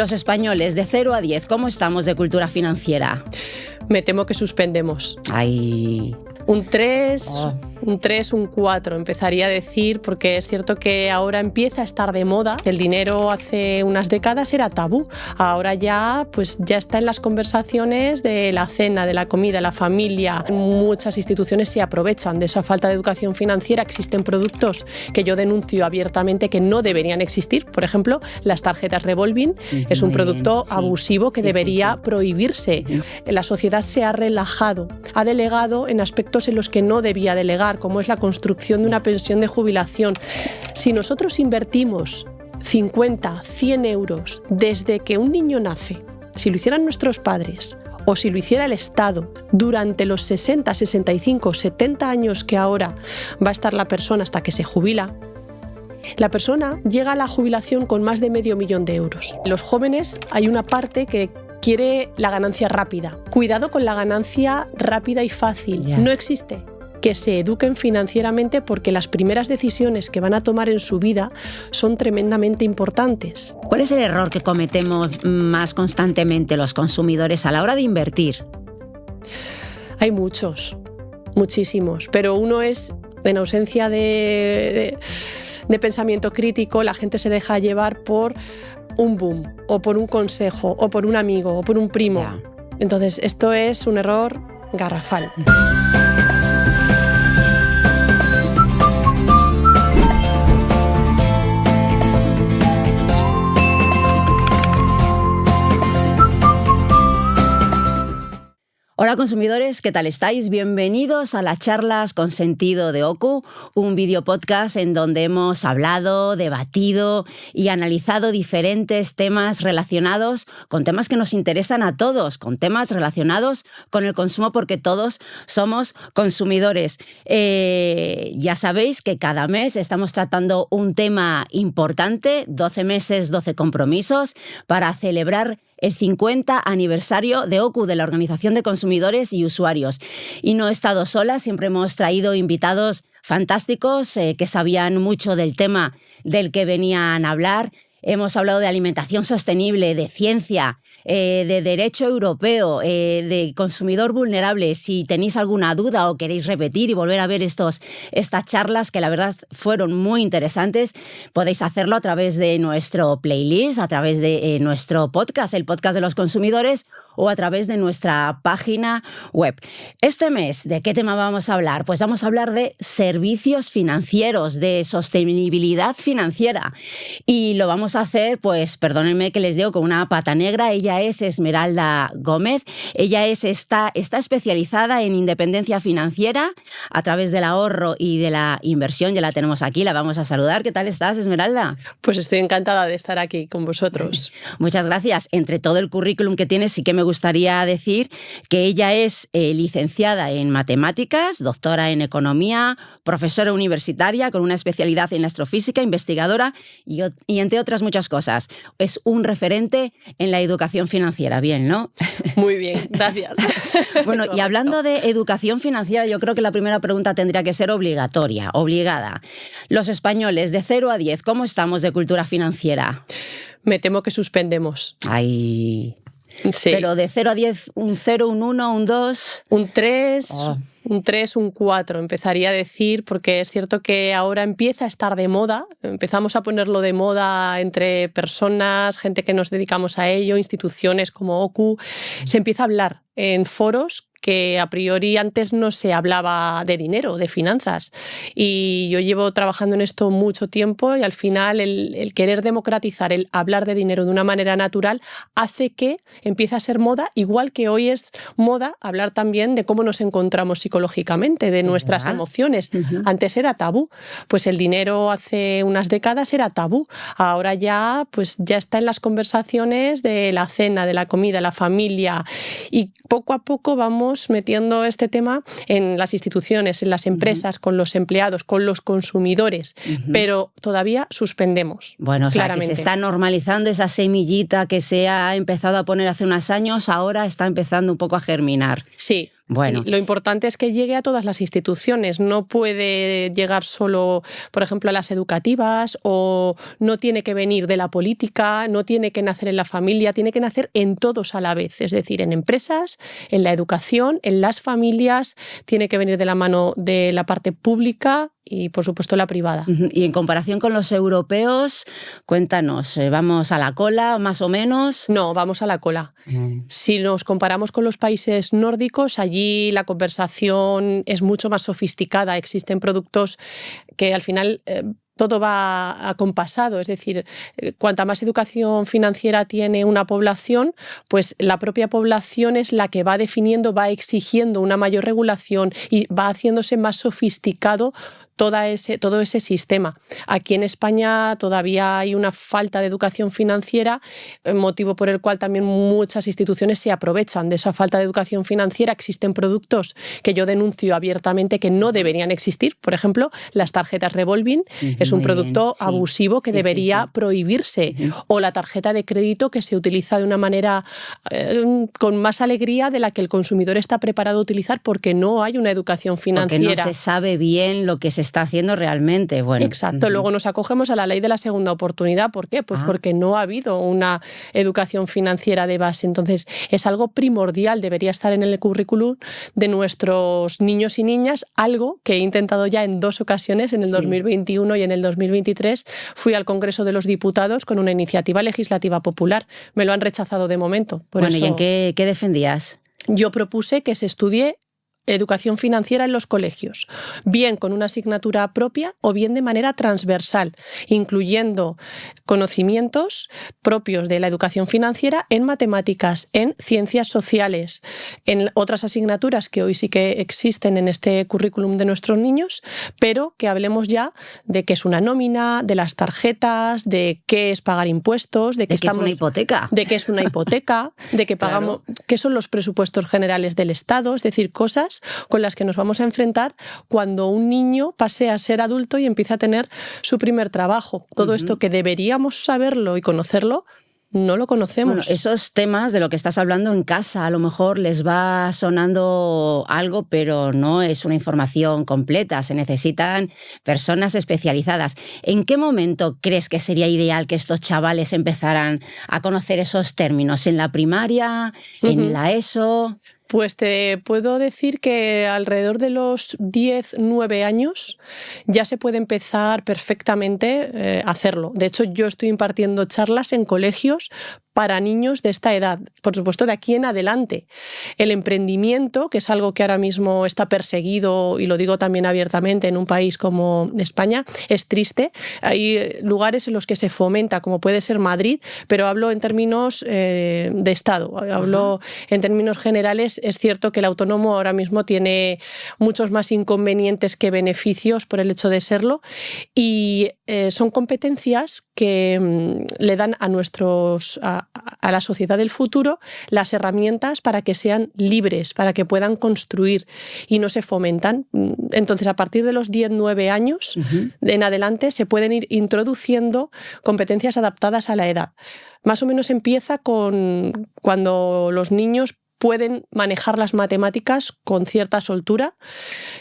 Los españoles, de 0 a 10, ¿cómo estamos de cultura financiera? Me temo que suspendemos. Ay. Un 3, un 4 empezaría a decir, porque es cierto que ahora empieza a estar de moda. El dinero hace unas décadas era tabú. Ahora ya está en las conversaciones de la cena, de la comida, la familia. Muchas instituciones se aprovechan de esa falta de educación financiera. Existen productos que yo denuncio abiertamente que no deberían existir. Por ejemplo, las tarjetas revolving es un producto abusivo que debería prohibirse. La sociedad se ha relajado, ha delegado en aspectos en los que no debía delegar, como es la construcción de una pensión de jubilación. Si nosotros invertimos 50, 100 euros desde que un niño nace, si lo hicieran nuestros padres o si lo hiciera el Estado durante los 60, 65, 70 años que ahora va a estar la persona hasta que se jubila, la persona llega a la jubilación con más de $500.000 de euros. Los jóvenes hay una parte que quiere la ganancia rápida. Cuidado con la ganancia rápida y fácil. No existe. Que se eduquen financieramente porque las primeras decisiones que van a tomar en su vida son tremendamente importantes. ¿Cuál es el error que cometemos más constantemente los consumidores a la hora de invertir? Hay muchos, muchísimos, pero uno es, en ausencia de pensamiento crítico, la gente se deja llevar por un boom, o por un consejo, o por un amigo, o por un primo. Entonces, esto es un error garrafal. Hola consumidores, ¿qué tal estáis? Bienvenidos a las charlas con sentido de OCU, un video podcast en donde hemos hablado, debatido y analizado diferentes temas relacionados con temas que nos interesan a todos, con temas relacionados con el consumo porque todos somos consumidores. Ya sabéis que cada mes estamos tratando un tema importante, 12 meses, 12 compromisos para celebrar el 50 aniversario de OCU, de la Organización de Consumidores y Usuarios. Y no he estado sola, siempre hemos traído invitados fantásticos que sabían mucho del tema del que venían a hablar. Hemos hablado de alimentación sostenible, de ciencia, de derecho europeo, de consumidor vulnerable. Si tenéis alguna duda o queréis repetir y volver a ver estas charlas, que la verdad fueron muy interesantes, podéis hacerlo a través de nuestro playlist, a través de nuestro podcast, el podcast de los consumidores, o a través de nuestra página web. Este mes, ¿de qué tema vamos a hablar? Pues vamos a hablar de servicios financieros, de sostenibilidad financiera. Y lo vamos a hacer, pues perdónenme que les digo, con una pata negra. Ella es Esmeralda Gómez. Ella está especializada en independencia financiera a través del ahorro y de la inversión. Ya la tenemos aquí, la vamos a saludar. ¿Qué tal estás, Esmeralda? Pues estoy encantada de estar aquí con vosotros. Muchas gracias. Entre todo el currículum que tienes, sí que me gustaría decir que ella es licenciada en matemáticas, doctora en economía, profesora universitaria con una especialidad en astrofísica, investigadora y entre otras muchas cosas. Es un referente en la educación financiera. Bien, ¿no? Muy bien, gracias. Bueno, y hablando de educación financiera, yo creo que la primera pregunta tendría que ser obligatoria, obligada. Los españoles, de 0 a 10, ¿cómo estamos de cultura financiera? Me temo que suspendemos. Ay. Sí. Pero de 0 a 10, un 0, un 1, un 2... Un 3... Un 3, un 4 empezaría a decir, porque es cierto que ahora empieza a estar de moda, empezamos a ponerlo de moda entre personas, gente que nos dedicamos a ello, instituciones como OCU, se empieza a hablar en foros que a priori antes no se hablaba de dinero, de finanzas. Y yo llevo trabajando en esto mucho tiempo y al final el querer democratizar, el hablar de dinero de una manera natural hace que empiece a ser moda, igual que hoy es moda hablar también de cómo nos encontramos psicológicamente, de nuestras emociones. Antes era tabú, pues el dinero hace unas décadas era tabú. Ahora ya está en las conversaciones de la cena, de la comida, la familia, y poco a poco vamos metiendo este tema en las instituciones, en las empresas, con los empleados, con los consumidores, pero todavía suspendemos. Bueno, o sea, que se está normalizando esa semillita que se ha empezado a poner hace unos años, ahora está empezando un poco a germinar. Sí. Bueno. Sí, lo importante es que llegue a todas las instituciones. No puede llegar solo, por ejemplo, a las educativas, o no tiene que venir de la política, no tiene que nacer en la familia, tiene que nacer en todos a la vez. Es decir, en empresas, en la educación, en las familias, tiene que venir de la mano de la parte pública y, por supuesto, la privada. Y en comparación con los europeos, cuéntanos, ¿vamos a la cola más o menos? No, vamos a la cola. Si nos comparamos con los países nórdicos, allí la conversación es mucho más sofisticada. Existen productos que al final todo va acompasado, es decir, cuanta más educación financiera tiene una población, pues la propia población es la que va definiendo, va exigiendo una mayor regulación y va haciéndose más sofisticado todo ese sistema. Aquí en España todavía hay una falta de educación financiera, motivo por el cual también muchas instituciones se aprovechan de esa falta de educación financiera. Existen productos que yo denuncio abiertamente que no deberían existir. Por ejemplo, las tarjetas revolving es un producto abusivo que debería prohibirse. O la tarjeta de crédito, que se utiliza de una manera con más alegría de la que el consumidor está preparado a utilizar, porque no hay una educación financiera. Porque no se sabe bien lo que se está haciendo realmente. Bueno. Exacto. Luego nos acogemos a la ley de la segunda oportunidad. ¿Por qué? Pues porque no ha habido una educación financiera de base. Entonces, es algo primordial, debería estar en el currículum de nuestros niños y niñas, algo que he intentado ya en 2 ocasiones, en el 2021 y en el 2023. Fui al Congreso de los Diputados con una iniciativa legislativa popular. Me lo han rechazado de momento. ¿Y en qué defendías? Yo propuse que se estudie educación financiera en los colegios, bien con una asignatura propia o bien de manera transversal, incluyendo conocimientos propios de la educación financiera en matemáticas, en ciencias sociales, en otras asignaturas que hoy sí que existen en este currículum de nuestros niños, pero que hablemos ya de qué es una nómina, de las tarjetas, de qué es pagar impuestos, de qué es una hipoteca, de qué es una hipoteca, de qué pagamos, qué son los presupuestos generales del Estado, es decir, cosas con las que nos vamos a enfrentar cuando un niño pase a ser adulto y empiece a tener su primer trabajo. Todo esto que deberíamos saberlo y conocerlo, no lo conocemos. Bueno, esos temas de lo que estás hablando en casa a lo mejor les va sonando algo, pero no es una información completa. Se necesitan personas especializadas. ¿En qué momento crees que sería ideal que estos chavales empezaran a conocer esos términos? ¿En la primaria? ¿En la ESO? Pues te puedo decir que alrededor de los 10, 9 años ya se puede empezar perfectamente a hacerlo. De hecho, yo estoy impartiendo charlas en colegios para niños de esta edad, por supuesto de aquí en adelante. El emprendimiento, que es algo que ahora mismo está perseguido, y lo digo también abiertamente, en un país como España, es triste. Hay lugares en los que se fomenta, como puede ser Madrid, pero hablo en términos de Estado, hablo en términos generales. Es cierto que el autónomo ahora mismo tiene muchos más inconvenientes que beneficios por el hecho de serlo, y son competencias que le dan a la sociedad del futuro las herramientas para que sean libres, para que puedan construir y no se fomentan. Entonces, a partir de los 10, 9 años en adelante se pueden ir introduciendo competencias adaptadas a la edad. Más o menos empieza con cuando los niños pueden manejar las matemáticas con cierta soltura,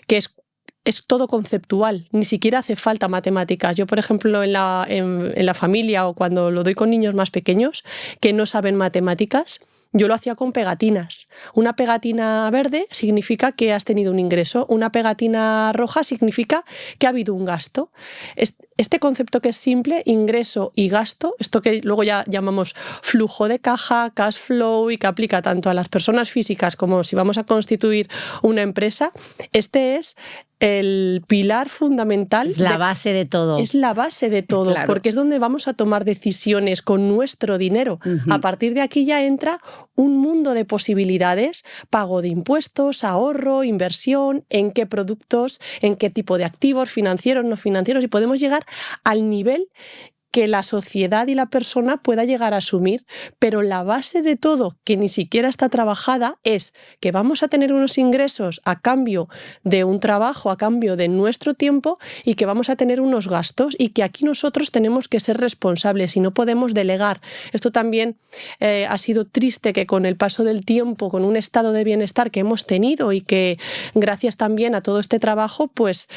que es todo conceptual, ni siquiera hace falta matemáticas. Yo, por ejemplo, en la familia, o cuando lo doy con niños más pequeños que no saben matemáticas, yo lo hacía con pegatinas. Una pegatina verde significa que has tenido un ingreso, una pegatina roja significa que ha habido un gasto. Este concepto que es simple, ingreso y gasto, esto que luego ya llamamos flujo de caja, cash flow, y que aplica tanto a las personas físicas como si vamos a constituir una empresa, este es el pilar fundamental. Es la base de todo. Es la base de todo, claro. Porque es donde vamos a tomar decisiones con nuestro dinero. A partir de aquí ya entra un mundo de posibilidades: pago de impuestos, ahorro, inversión, en qué productos, en qué tipo de activos, financieros, no financieros, y podemos llegar al nivel que la sociedad y la persona pueda llegar a asumir, pero la base de todo, que ni siquiera está trabajada, es que vamos a tener unos ingresos a cambio de un trabajo, a cambio de nuestro tiempo, y que vamos a tener unos gastos, y que aquí nosotros tenemos que ser responsables y no podemos delegar. Esto también ha sido triste, que con el paso del tiempo, con un estado de bienestar que hemos tenido y que gracias también a todo este trabajo, pues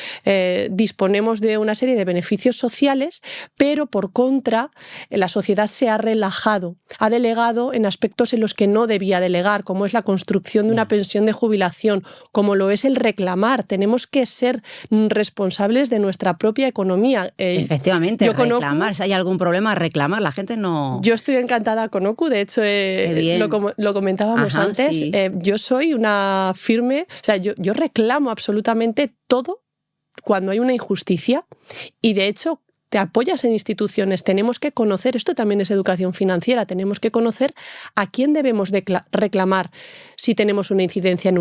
disponemos de una serie de beneficios sociales, pero por contra, la sociedad se ha relajado, ha delegado en aspectos en los que no debía delegar, como es la construcción de una pensión de jubilación, como lo es el reclamar. Tenemos que ser responsables de nuestra propia economía. Efectivamente, reclamar. Si hay algún problema, reclamar. La gente no... Yo estoy encantada con OCU, de hecho, lo comentábamos antes. Sí. Yo soy una firme... O sea, yo reclamo absolutamente todo cuando hay una injusticia, y de hecho te apoyas en instituciones. Tenemos que conocer, esto también es educación financiera, tenemos que conocer a quién debemos reclamar si tenemos una incidencia en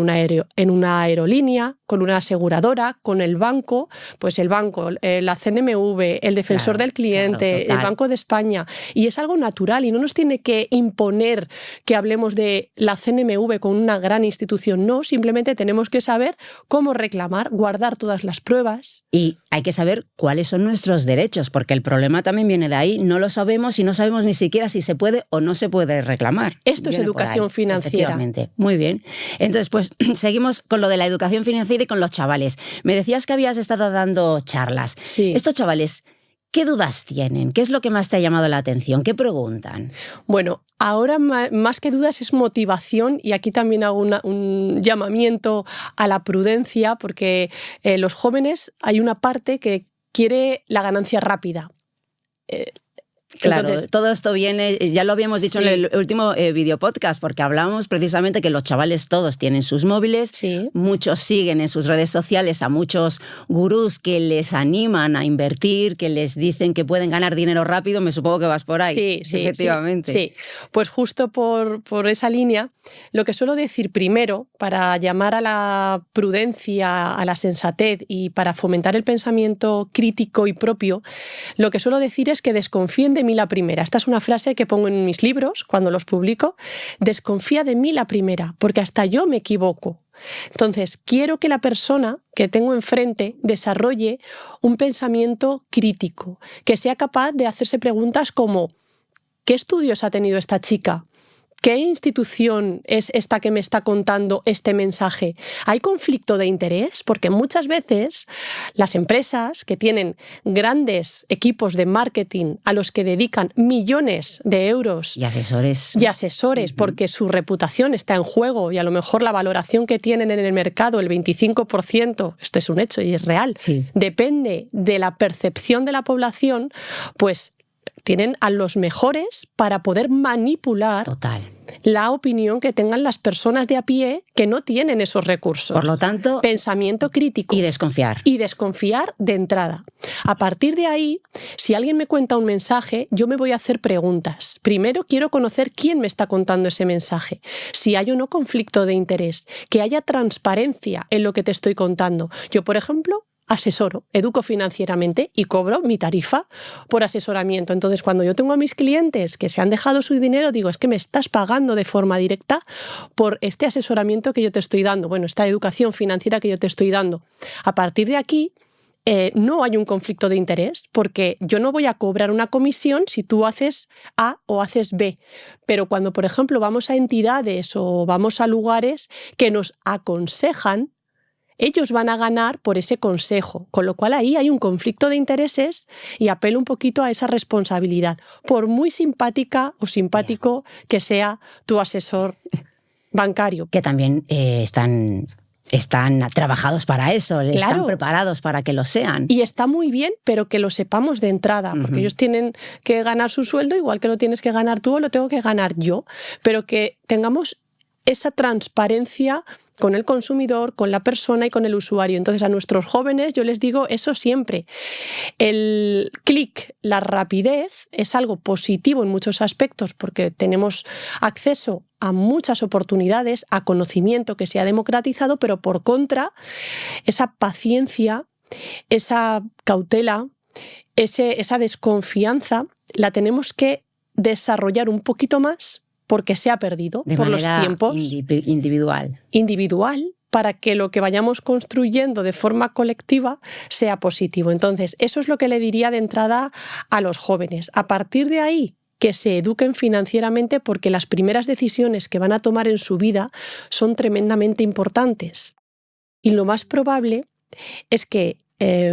una aerolínea, con una aseguradora, con el banco, pues el banco, la CNMV, el defensor del cliente, el Banco de España. Y es algo natural y no nos tiene que imponer que hablemos de la CNMV con una gran institución. No, simplemente tenemos que saber cómo reclamar, guardar todas las pruebas. Y hay que saber cuáles son nuestros derechos, porque el problema también viene de ahí. No lo sabemos y no sabemos ni siquiera si se puede o no se puede reclamar. Esto es educación financiera. Efectivamente. Muy bien. Entonces, pues seguimos con lo de la educación financiera y con los chavales. Me decías que habías estado dando charlas. Sí. Estos chavales, ¿qué dudas tienen? ¿Qué es lo que más te ha llamado la atención? ¿Qué preguntan? Bueno, ahora más que dudas es motivación, y aquí también hago un llamamiento a la prudencia, porque los jóvenes, hay una parte que quiere la ganancia rápida. Claro, entonces, todo esto viene, ya lo habíamos dicho en el último video podcast, porque hablábamos precisamente que los chavales todos tienen sus móviles, muchos siguen en sus redes sociales a muchos gurús que les animan a invertir, que les dicen que pueden ganar dinero rápido. Me supongo que vas por ahí. Sí, efectivamente. Sí. Pues justo por esa línea, lo que suelo decir primero, para llamar a la prudencia, a la sensatez y para fomentar el pensamiento crítico y propio, lo que suelo decir es que desconfíen de mí la primera. Esta es una frase que pongo en mis libros cuando los publico. Desconfía de mí la primera, porque hasta yo me equivoco. Entonces, quiero que la persona que tengo enfrente desarrolle un pensamiento crítico, que sea capaz de hacerse preguntas como: ¿qué estudios ha tenido esta chica? ¿Qué institución es esta que me está contando este mensaje? ¿Hay conflicto de interés? Porque muchas veces las empresas que tienen grandes equipos de marketing a los que dedican millones de euros y asesores, porque su reputación está en juego, y a lo mejor la valoración que tienen en el mercado, el 25%, esto es un hecho y es real, depende de la percepción de la población, pues tienen a los mejores para poder manipular la opinión que tengan las personas de a pie que no tienen esos recursos. Por lo tanto, pensamiento crítico. Y desconfiar. Y desconfiar de entrada. A partir de ahí, si alguien me cuenta un mensaje, yo me voy a hacer preguntas. Primero quiero conocer quién me está contando ese mensaje. Si hay o no conflicto de interés. Que haya transparencia en lo que te estoy contando. Yo, por ejemplo, asesoro, educo financieramente y cobro mi tarifa por asesoramiento. Entonces, cuando yo tengo a mis clientes que se han dejado su dinero, digo, es que me estás pagando de forma directa por este asesoramiento que yo te estoy dando, bueno, esta educación financiera que yo te estoy dando. A partir de aquí, no hay un conflicto de interés, porque yo no voy a cobrar una comisión si tú haces A o haces B. Pero cuando, por ejemplo, vamos a entidades o vamos a lugares que nos aconsejan, ellos van a ganar por ese consejo, con lo cual ahí hay un conflicto de intereses, y apelo un poquito a esa responsabilidad, por muy simpática o simpático que sea tu asesor bancario. Que también están trabajados para eso, están preparados para que lo sean. Y está muy bien, pero que lo sepamos de entrada, porque ellos tienen que ganar su sueldo, igual que lo tienes que ganar tú o lo tengo que ganar yo, pero que tengamos esa transparencia con el consumidor, con la persona y con el usuario. Entonces, a nuestros jóvenes yo les digo eso siempre. El clic, la rapidez, es algo positivo en muchos aspectos, porque tenemos acceso a muchas oportunidades, a conocimiento que se ha democratizado, pero por contra, esa paciencia, esa cautela, esa desconfianza la tenemos que desarrollar un poquito más porque se ha perdido de por los tiempos. Individual, para que lo que vayamos construyendo de forma colectiva sea positivo. Entonces, eso es lo que le diría de entrada a los jóvenes. A partir de ahí, que se eduquen financieramente, porque las primeras decisiones que van a tomar en su vida son tremendamente importantes. Y lo más probable es que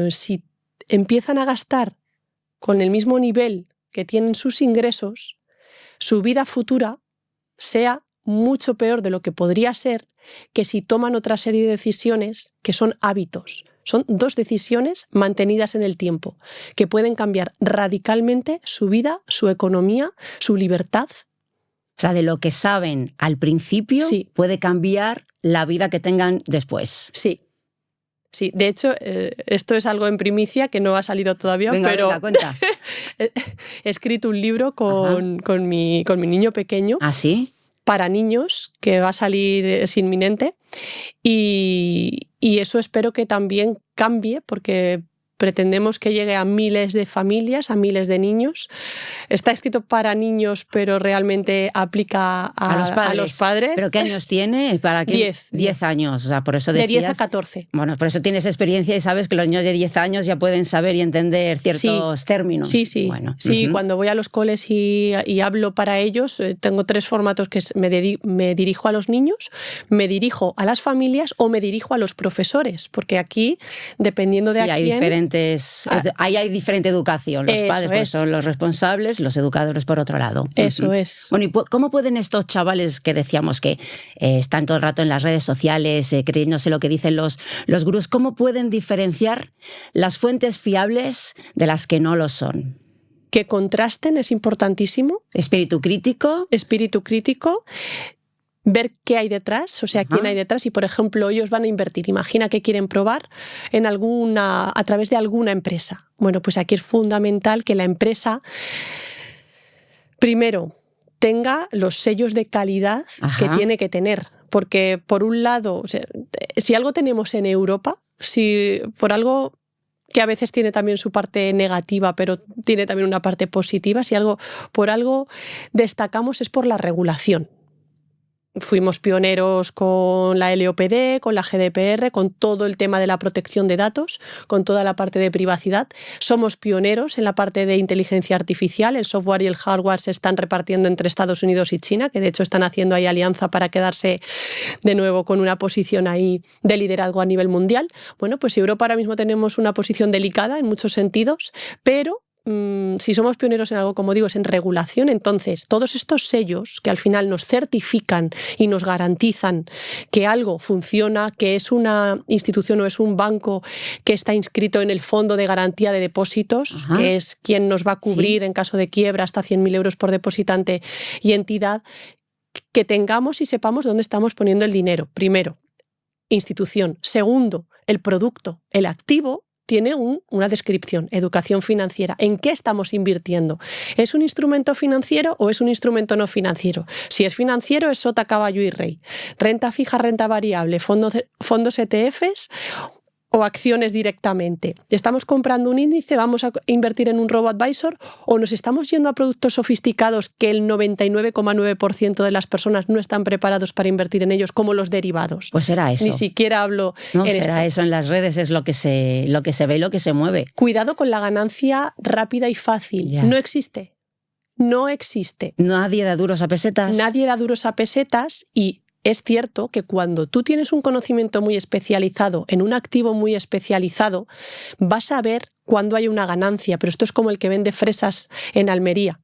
si empiezan a gastar con el mismo nivel que tienen sus ingresos, su vida futura sea mucho peor de lo que podría ser que si toman otra serie de decisiones que son hábitos. Son 2 decisiones mantenidas en el tiempo, que pueden cambiar radicalmente su vida, su economía, su libertad. O sea, de lo que saben al principio puede cambiar la vida que tengan después. Sí. Sí, de hecho, esto es algo en primicia que no ha salido todavía, pero venga, cuenta. He escrito un libro con mi niño pequeño. ¿Ah, sí? Para niños, que va a salir, es inminente, y eso espero que también cambie, porque pretendemos que llegue a miles de familias, a miles de niños. Está escrito para niños, pero realmente aplica a los padres. ¿Pero qué años tiene? ¿Para qué? 10 años. O sea, por eso decías, de 10 a 14. Bueno, por eso tienes experiencia y sabes que los niños de 10 años ya pueden saber y entender ciertos términos. Sí. Bueno, sí, cuando voy a los coles y hablo para ellos, tengo 3 formatos que me dirijo a los niños, me dirijo a las familias o me dirijo a los profesores, porque aquí, dependiendo de hay quién... Ahí hay diferente educación. Los padres pues, son los responsables, los educadores por otro lado. Eso es. Bueno, ¿y cómo pueden estos chavales que decíamos que están todo el rato en las redes sociales, creyéndose lo que dicen los gurús, cómo pueden diferenciar las fuentes fiables de las que no lo son? Que contrasten es importantísimo. Espíritu crítico. Ver qué hay detrás, o sea, quién hay detrás. Y, por ejemplo, ellos van a invertir. Imagina que quieren probar a través de alguna empresa. Bueno, pues aquí es fundamental que la empresa, primero, tenga los sellos de calidad que tiene que tener. Porque, por un lado, o sea, si algo tenemos en Europa, si por algo que a veces tiene también su parte negativa, pero tiene también una parte positiva, si por algo destacamos es por la regulación. Fuimos pioneros con la LOPD, con la GDPR, con todo el tema de la protección de datos, con toda la parte de privacidad. Somos pioneros en la parte de inteligencia artificial. El software y el hardware se están repartiendo entre Estados Unidos y China, que de hecho están haciendo ahí alianza para quedarse de nuevo con una posición ahí de liderazgo a nivel mundial. Bueno, pues Europa ahora mismo tenemos una posición delicada en muchos sentidos, pero si somos pioneros en algo, como digo, es en regulación. Entonces todos estos sellos que al final nos certifican y nos garantizan que algo funciona, que es una institución o es un banco que está inscrito en el Fondo de Garantía de Depósitos, que es quien nos va a cubrir en caso de quiebra hasta 100.000 euros por depositante y entidad, que tengamos y sepamos dónde estamos poniendo el dinero. Primero, institución. Segundo, el producto, el activo, tiene una descripción, educación financiera. ¿En qué estamos invirtiendo? ¿Es un instrumento financiero o es un instrumento no financiero? Si es financiero, es sota, caballo y rey. Renta fija, renta variable, fondos ETFs o acciones directamente. ¿Estamos comprando un índice? ¿Vamos a invertir en un robo-advisor? ¿O nos estamos yendo a productos sofisticados que el 99,9% de las personas no están preparados para invertir en ellos, como los derivados? Pues será eso. Ni siquiera hablo será eso. En las redes es lo que se ve y lo que se mueve. Cuidado con la ganancia rápida y fácil. No existe. No existe. Nadie da duros a pesetas. Nadie da duros a pesetas y es cierto que cuando tú tienes un conocimiento muy especializado en un activo muy especializado, vas a ver cuándo hay una ganancia, pero esto es como el que vende fresas en Almería.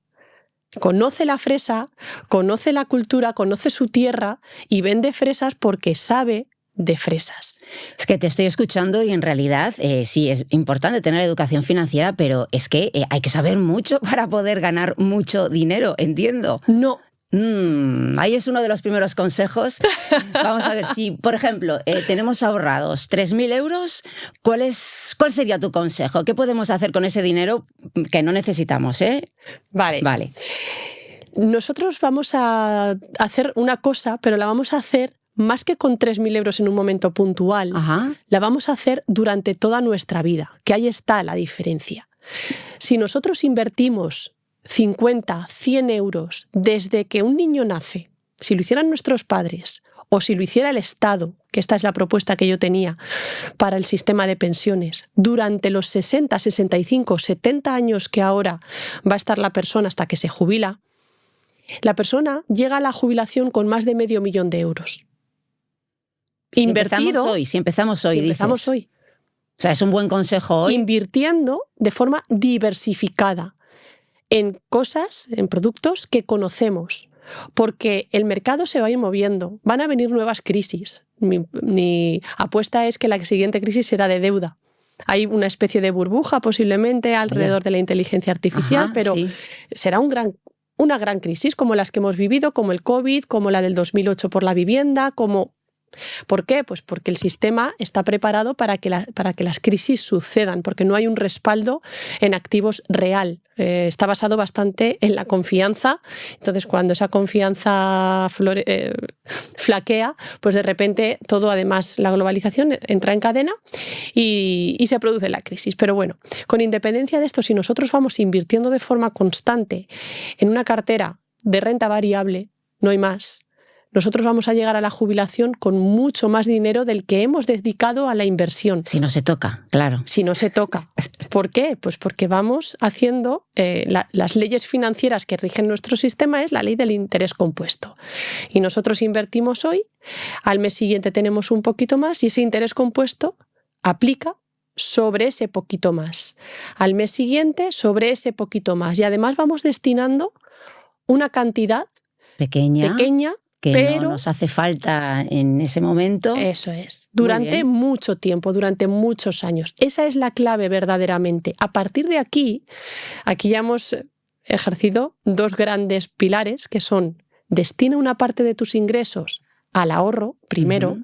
Conoce la fresa, conoce la cultura, conoce su tierra y vende fresas porque sabe de fresas. Es que te estoy escuchando y en realidad sí, es importante tener educación financiera, pero es que hay que saber mucho para poder ganar mucho dinero, entiendo. No. Ahí es uno de los primeros consejos. Vamos a ver, si por ejemplo tenemos ahorrados 3.000 euros, ¿cuál sería tu consejo? ¿Qué podemos hacer con ese dinero que no necesitamos? Vale. Nosotros vamos a hacer una cosa, pero la vamos a hacer más que con 3.000 euros en un momento puntual. La vamos a hacer durante toda nuestra vida, que ahí está la diferencia. Si nosotros invertimos 50, 100 euros desde que un niño nace, si lo hicieran nuestros padres o si lo hiciera el Estado, que esta es la propuesta que yo tenía para el sistema de pensiones, durante los 60, 65, 70 años que ahora va a estar la persona hasta que se jubila, la persona llega a la jubilación con más de 500.000 euros. Invertido, si empezamos hoy, empezamos hoy. O sea, es un buen consejo hoy. Invirtiendo de forma diversificada en cosas, en productos que conocemos, porque el mercado se va a ir moviendo, van a venir nuevas crisis. Mi apuesta es que la siguiente crisis será de deuda. Hay una especie de burbuja posiblemente alrededor de la inteligencia artificial, pero será una gran crisis como las que hemos vivido, como el COVID, como la del 2008 por la vivienda, como... ¿Por qué? Pues porque el sistema está preparado para que las crisis sucedan, porque no hay un respaldo en activos real. Está basado bastante en la confianza. Entonces, cuando esa confianza flaquea, pues de repente todo, además, la globalización entra en cadena y se produce la crisis. Pero bueno, con independencia de esto, si nosotros vamos invirtiendo de forma constante en una cartera de renta variable, no hay más, nosotros vamos a llegar a la jubilación con mucho más dinero del que hemos dedicado a la inversión. Si no se toca, claro. Si no se toca. ¿Por qué? Pues porque vamos haciendo las leyes financieras que rigen nuestro sistema, es la ley del interés compuesto. Y nosotros invertimos hoy, al mes siguiente tenemos un poquito más y ese interés compuesto aplica sobre ese poquito más. Al mes siguiente sobre ese poquito más. Y además vamos destinando una cantidad pequeña que pero no nos hace falta en ese momento. Eso es. Durante mucho tiempo, durante muchos años. Esa es la clave verdaderamente. A partir de aquí ya hemos ejercido dos grandes pilares que son: destina una parte de tus ingresos al ahorro, primero.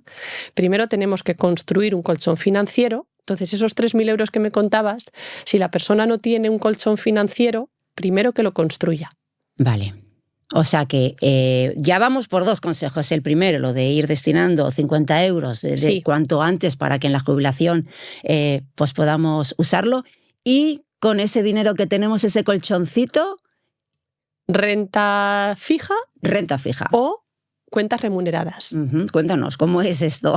Primero tenemos que construir un colchón financiero. Entonces, esos 3.000 euros que me contabas, si la persona no tiene un colchón financiero, primero que lo construya. Vale. O sea que ya vamos por dos consejos. El primero, lo de ir destinando 50 euros de cuanto antes para que en la jubilación pues podamos usarlo. Y con ese dinero que tenemos, ese colchoncito... Renta fija. Renta fija. O cuentas remuneradas. Cuéntanos, ¿cómo es esto?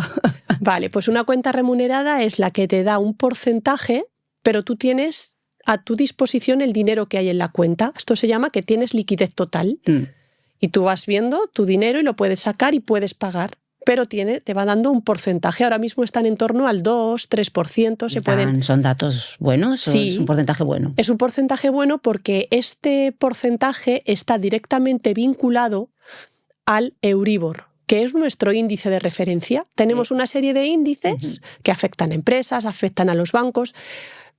Vale, pues una cuenta remunerada es la que te da un porcentaje, pero tú tienes a tu disposición el dinero que hay en la cuenta. Esto se llama que tienes liquidez total. Y tú vas viendo tu dinero y lo puedes sacar y puedes pagar, pero te va dando un porcentaje. Ahora mismo están en torno al 2-3%. ¿Son datos buenos? Sí, ¿Es un porcentaje bueno? Es un porcentaje bueno porque este porcentaje está directamente vinculado al Euribor, que es nuestro índice de referencia. Tenemos una serie de índices que afectan a empresas, afectan a los bancos.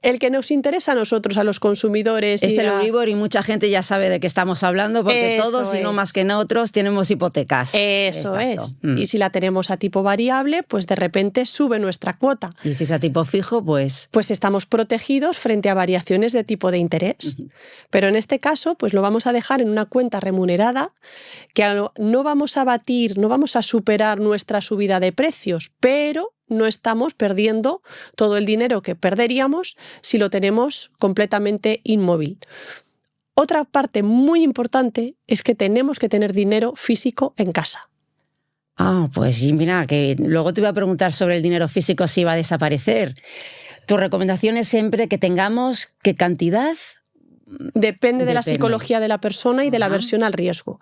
El que nos interesa a nosotros, a los consumidores... Es el Euribor y mucha gente ya sabe de qué estamos hablando porque todos, y no más que nosotros, tenemos hipotecas. Eso es. Y si la tenemos a tipo variable, pues de repente sube nuestra cuota. Y si es a tipo fijo, pues... Pues estamos protegidos frente a variaciones de tipo de interés. Pero en este caso, pues lo vamos a dejar en una cuenta remunerada que no vamos a batir, no vamos a superar nuestra subida de precios, pero no estamos perdiendo todo el dinero que perderíamos si lo tenemos completamente inmóvil. Otra parte muy importante es que tenemos que tener dinero físico en casa. Pues sí, mira, que luego te iba a preguntar sobre el dinero físico si iba a desaparecer. Tu recomendación es siempre que tengamos ¿qué cantidad? Depende de la psicología de la persona y de la aversión al riesgo.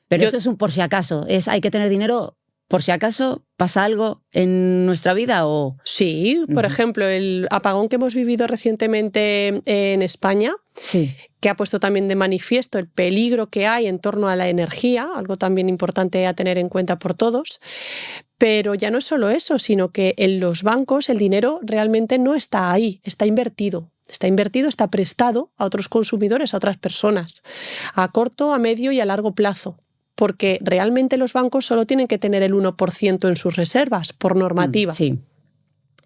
Pero eso es un por si acaso. Hay que tener dinero por si acaso pasa algo en nuestra vida o... Sí, por ejemplo, el apagón que hemos vivido recientemente en España, que ha puesto también de manifiesto el peligro que hay en torno a la energía, algo también importante a tener en cuenta por todos. Pero ya no es solo eso, sino que en los bancos el dinero realmente no está ahí, está invertido. Está prestado a otros consumidores, a otras personas, a corto, a medio y a largo plazo. Porque realmente los bancos solo tienen que tener el 1% en sus reservas, por normativa.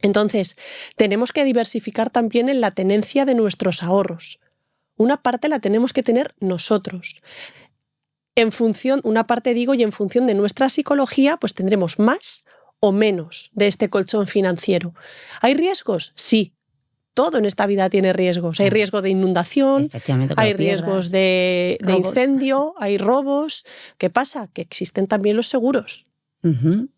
Entonces, tenemos que diversificar también en la tenencia de nuestros ahorros. Una parte la tenemos que tener nosotros. Una parte y en función de nuestra psicología, pues tendremos más o menos de este colchón financiero. ¿Hay riesgos? Sí, todo en esta vida tiene riesgos. Hay riesgo de inundación, hay riesgos de incendio, hay robos. ¿Qué pasa? Que existen también los seguros. Uh-huh.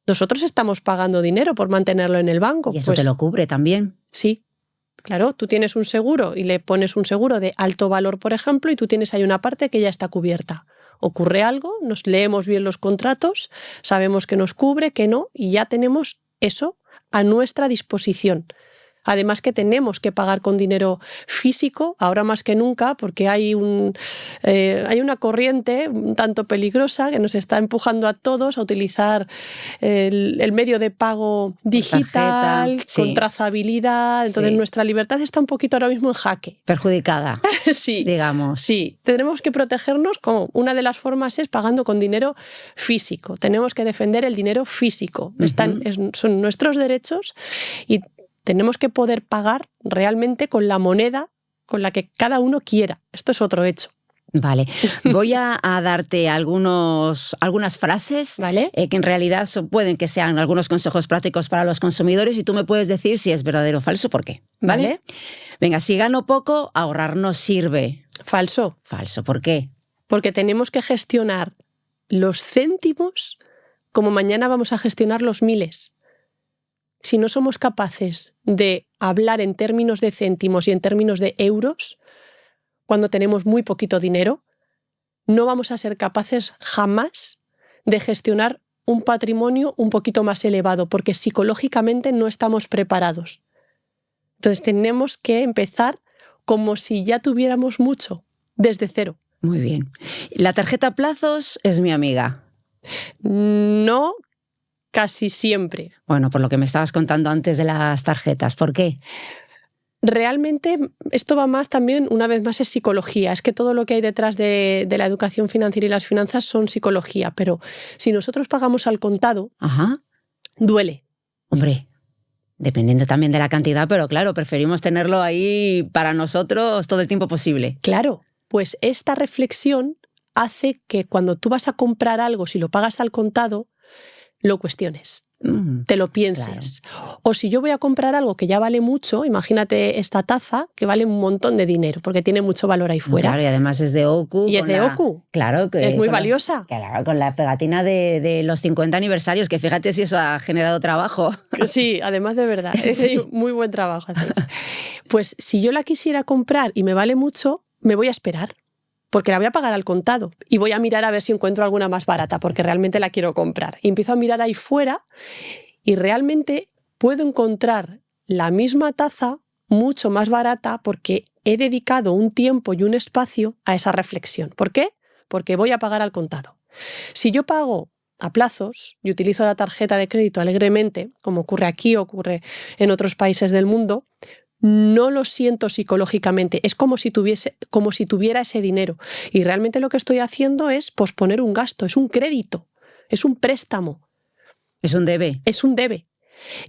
Nosotros estamos pagando dinero por mantenerlo en el banco. ¿Y eso te lo cubre también? Sí. Claro, tú tienes un seguro y le pones un seguro de alto valor, por ejemplo, y tú tienes ahí una parte que ya está cubierta. Ocurre algo, nos leemos bien los contratos, sabemos que nos cubre, que no, y ya tenemos eso a nuestra disposición. Además que tenemos que pagar con dinero físico, ahora más que nunca, porque hay una corriente un tanto peligrosa que nos está empujando a todos a utilizar el medio de pago digital, con trazabilidad. Entonces nuestra libertad está un poquito ahora mismo en jaque. Perjudicada, sí, digamos. Sí, tenemos que protegernos. Como una de las formas es pagando con dinero físico. Tenemos que defender el dinero físico. Son nuestros derechos y tenemos que poder pagar realmente con la moneda con la que cada uno quiera. Esto es otro hecho. Vale, voy a darte algunas frases, ¿vale? Que en realidad pueden que sean algunos consejos prácticos para los consumidores y tú me puedes decir si es verdadero o falso, ¿por qué? ¿Vale? Venga, si gano poco, ahorrar no sirve. Falso. Falso, ¿por qué? Porque tenemos que gestionar los céntimos como mañana vamos a gestionar los miles. Si no somos capaces de hablar en términos de céntimos y en términos de euros, cuando tenemos muy poquito dinero, no vamos a ser capaces jamás de gestionar un patrimonio un poquito más elevado, porque psicológicamente no estamos preparados. Entonces tenemos que empezar como si ya tuviéramos mucho, desde cero. Muy bien. ¿La tarjeta a plazos es mi amiga? No, casi siempre. Bueno, por lo que me estabas contando antes de las tarjetas, ¿por qué? Realmente esto va más también, una vez más, es psicología. Es que todo lo que hay detrás de la educación financiera y las finanzas son psicología, pero si nosotros pagamos al contado, duele. Hombre, dependiendo también de la cantidad, pero claro, preferimos tenerlo ahí para nosotros todo el tiempo posible. Claro, pues esta reflexión hace que cuando tú vas a comprar algo, si lo pagas al contado, lo cuestiones, te lo pienses. Claro. O si yo voy a comprar algo que ya vale mucho, imagínate esta taza que vale un montón de dinero porque tiene mucho valor ahí fuera. Claro, y además es de Oku. Y es de Oku. Claro, que es muy valiosa. Claro, con la pegatina de los 50 aniversarios, que fíjate si eso ha generado trabajo. Sí, además de verdad, es muy buen trabajo. Pues si yo la quisiera comprar y me vale mucho, me voy a esperar. Porque la voy a pagar al contado y voy a mirar a ver si encuentro alguna más barata, porque realmente la quiero comprar. Y empiezo a mirar ahí fuera y realmente puedo encontrar la misma taza mucho más barata porque he dedicado un tiempo y un espacio a esa reflexión. ¿Por qué? Porque voy a pagar al contado. Si yo pago a plazos y utilizo la tarjeta de crédito alegremente, como ocurre aquí, ocurre en otros países del mundo, no lo siento psicológicamente, es como si tuviera ese dinero. Y realmente lo que estoy haciendo es posponer un gasto, es un crédito, es un préstamo. Es un debe. Es un debe.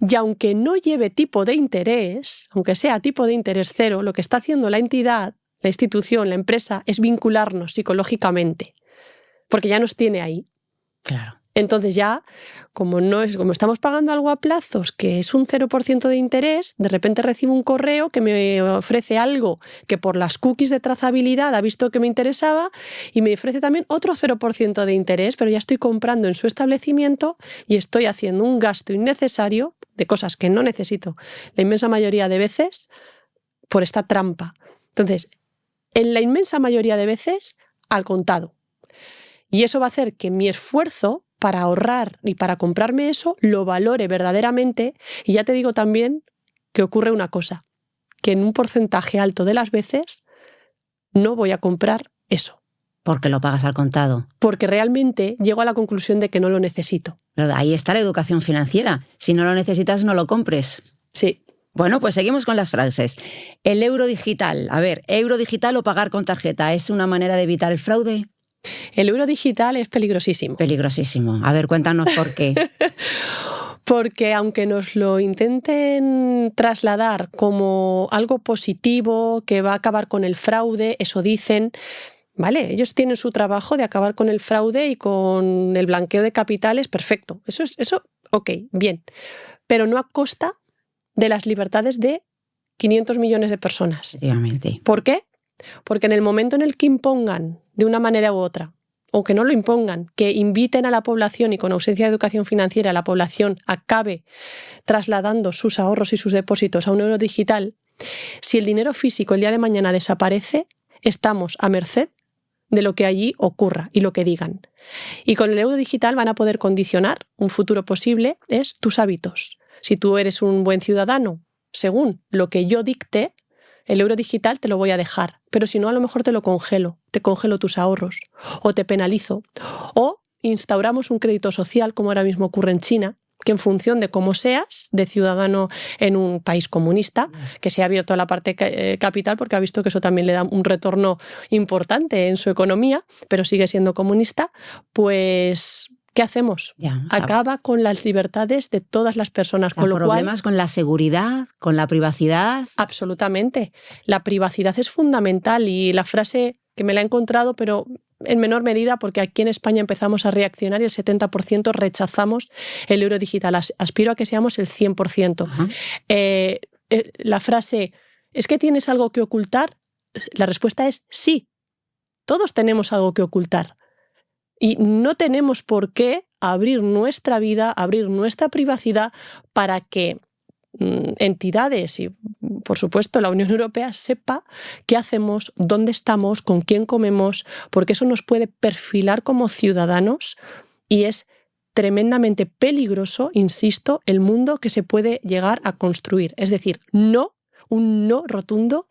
Y aunque no lleve tipo de interés, aunque sea tipo de interés cero, lo que está haciendo la entidad, la institución, la empresa, es vincularnos psicológicamente, porque ya nos tiene ahí. Claro. Entonces ya, como estamos pagando algo a plazos, que es un 0% de interés, de repente recibo un correo que me ofrece algo que por las cookies de trazabilidad ha visto que me interesaba y me ofrece también otro 0% de interés, pero ya estoy comprando en su establecimiento y estoy haciendo un gasto innecesario de cosas que no necesito la inmensa mayoría de veces por esta trampa. Entonces, en la inmensa mayoría de veces, al contado. Y eso va a hacer que mi esfuerzo para ahorrar y para comprarme eso lo valore verdaderamente. Y ya te digo también que ocurre una cosa, que en un porcentaje alto de las veces no voy a comprar eso. Porque lo pagas al contado. Porque realmente llego a la conclusión de que no lo necesito. Pero ahí está la educación financiera. Si no lo necesitas, no lo compres. Sí. Bueno, pues seguimos con las frases. El euro digital. A ver, ¿euro digital o pagar con tarjeta es una manera de evitar el fraude? El euro digital es peligrosísimo. Peligrosísimo. A ver, cuéntanos por qué. Porque aunque nos lo intenten trasladar como algo positivo, que va a acabar con el fraude, eso dicen, vale, ellos tienen su trabajo de acabar con el fraude y con el blanqueo de capitales, perfecto. Eso, ok, bien. Pero no a costa de las libertades de 500 millones de personas. Efectivamente. ¿Por qué? Porque en el momento en el que impongan de una manera u otra, o que no lo impongan, que inviten a la población y con ausencia de educación financiera la población acabe trasladando sus ahorros y sus depósitos a un euro digital, si el dinero físico el día de mañana desaparece, estamos a merced de lo que allí ocurra y lo que digan. Y con el euro digital van a poder condicionar un futuro posible, es tus hábitos. Si tú eres un buen ciudadano, según lo que yo dicte, el euro digital te lo voy a dejar, pero si no, a lo mejor te congelo tus ahorros, o te penalizo, o instauramos un crédito social, como ahora mismo ocurre en China, que en función de cómo seas, de ciudadano en un país comunista, que se ha abierto a la parte capital porque ha visto que eso también le da un retorno importante en su economía, pero sigue siendo comunista, pues ¿qué hacemos? Acaba con las libertades de todas las personas. Con lo problemas cual, con la seguridad, con la privacidad. Absolutamente. La privacidad es fundamental y la frase que me la he encontrado, pero en menor medida porque aquí en España empezamos a reaccionar y el 70% rechazamos el euro digital. Aspiro a que seamos el 100%. La frase, ¿es que tienes algo que ocultar? La respuesta es sí. Todos tenemos algo que ocultar. Y no tenemos por qué abrir nuestra vida, abrir nuestra privacidad para que entidades y, por supuesto, la Unión Europea sepa qué hacemos, dónde estamos, con quién comemos, porque eso nos puede perfilar como ciudadanos y es tremendamente peligroso, insisto, el mundo que se puede llegar a construir. Es decir, un no rotundo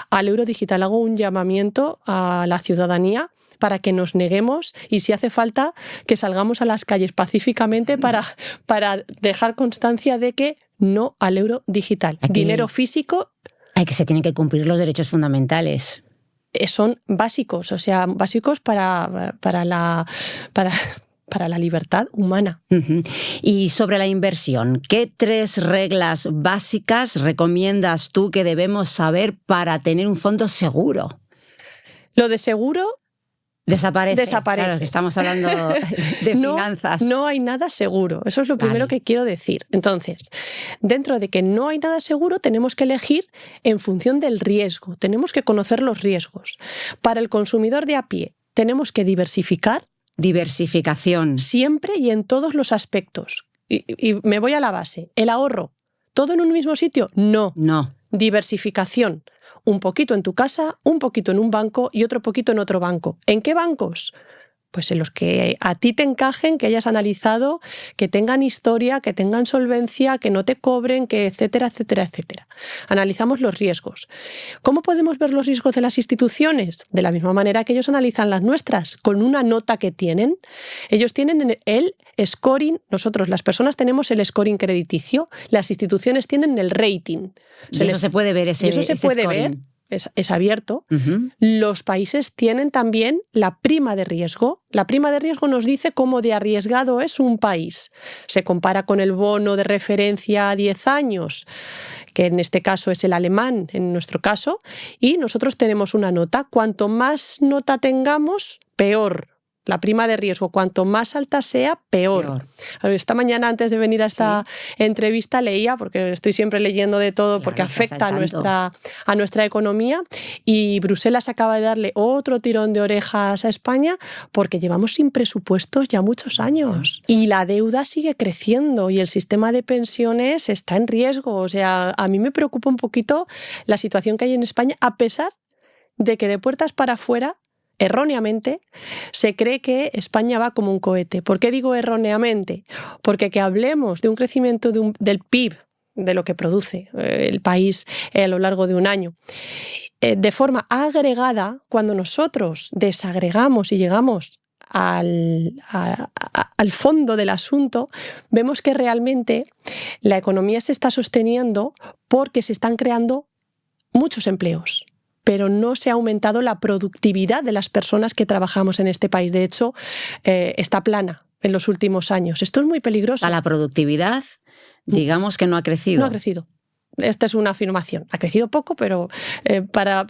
al euro digital. Hago un llamamiento a la ciudadanía para que nos neguemos y, si hace falta, que salgamos a las calles pacíficamente para dejar constancia de que no al euro digital. Dinero físico. Que se tienen que cumplir los derechos fundamentales. Son básicos, o sea, básicos para la libertad humana. Y sobre la inversión, ¿qué 3 reglas básicas recomiendas tú que debemos saber para tener un fondo seguro? Lo de seguro desaparece. Claro, que estamos hablando de finanzas. No hay nada seguro. Eso es lo primero que quiero decir. Entonces, dentro de que no hay nada seguro, tenemos que elegir en función del riesgo. Tenemos que conocer los riesgos. Para el consumidor de a pie, tenemos que diversificar. Diversificación. Siempre y en todos los aspectos. Y me voy a la base. ¿El ahorro? ¿Todo en un mismo sitio? No. Diversificación. Un poquito en tu casa, un poquito en un banco y otro poquito en otro banco. ¿En qué bancos? Pues en los que a ti te encajen, que hayas analizado, que tengan historia, que tengan solvencia, que no te cobren, que etcétera, etcétera, etcétera. Analizamos los riesgos. ¿Cómo podemos ver los riesgos de las instituciones? De la misma manera que ellos analizan las nuestras, con una nota que tienen. Ellos tienen el scoring, nosotros las personas tenemos el scoring crediticio, las instituciones tienen el rating. Eso se puede ver, ese scoring. Es abierto. Los países tienen también la prima de riesgo. La prima de riesgo nos dice cómo de arriesgado es un país. Se compara con el bono de referencia a 10 años, que en este caso es el alemán, en nuestro caso, y nosotros tenemos una nota. Cuanto más nota tengamos, peor. La prima de riesgo, cuanto más alta sea, peor. Esta mañana, antes de venir a esta entrevista, leía, porque estoy siempre leyendo de todo, porque afecta a nuestra economía, y Bruselas acaba de darle otro tirón de orejas a España porque llevamos sin presupuestos ya muchos años. Y la deuda sigue creciendo y el sistema de pensiones está en riesgo. O sea, a mí me preocupa un poquito la situación que hay en España, a pesar de que de puertas para afuera, erróneamente, se cree que España va como un cohete. ¿Por qué digo erróneamente? Porque que hablemos de un crecimiento del PIB, de lo que produce el país a lo largo de un año, de forma agregada, cuando nosotros desagregamos y llegamos al fondo del asunto, vemos que realmente la economía se está sosteniendo porque se están creando muchos empleos, pero no se ha aumentado la productividad de las personas que trabajamos en este país. De hecho, está plana en los últimos años. Esto es muy peligroso. A la productividad, digamos que no ha crecido. No ha crecido. Esta es una afirmación. Ha crecido poco, pero para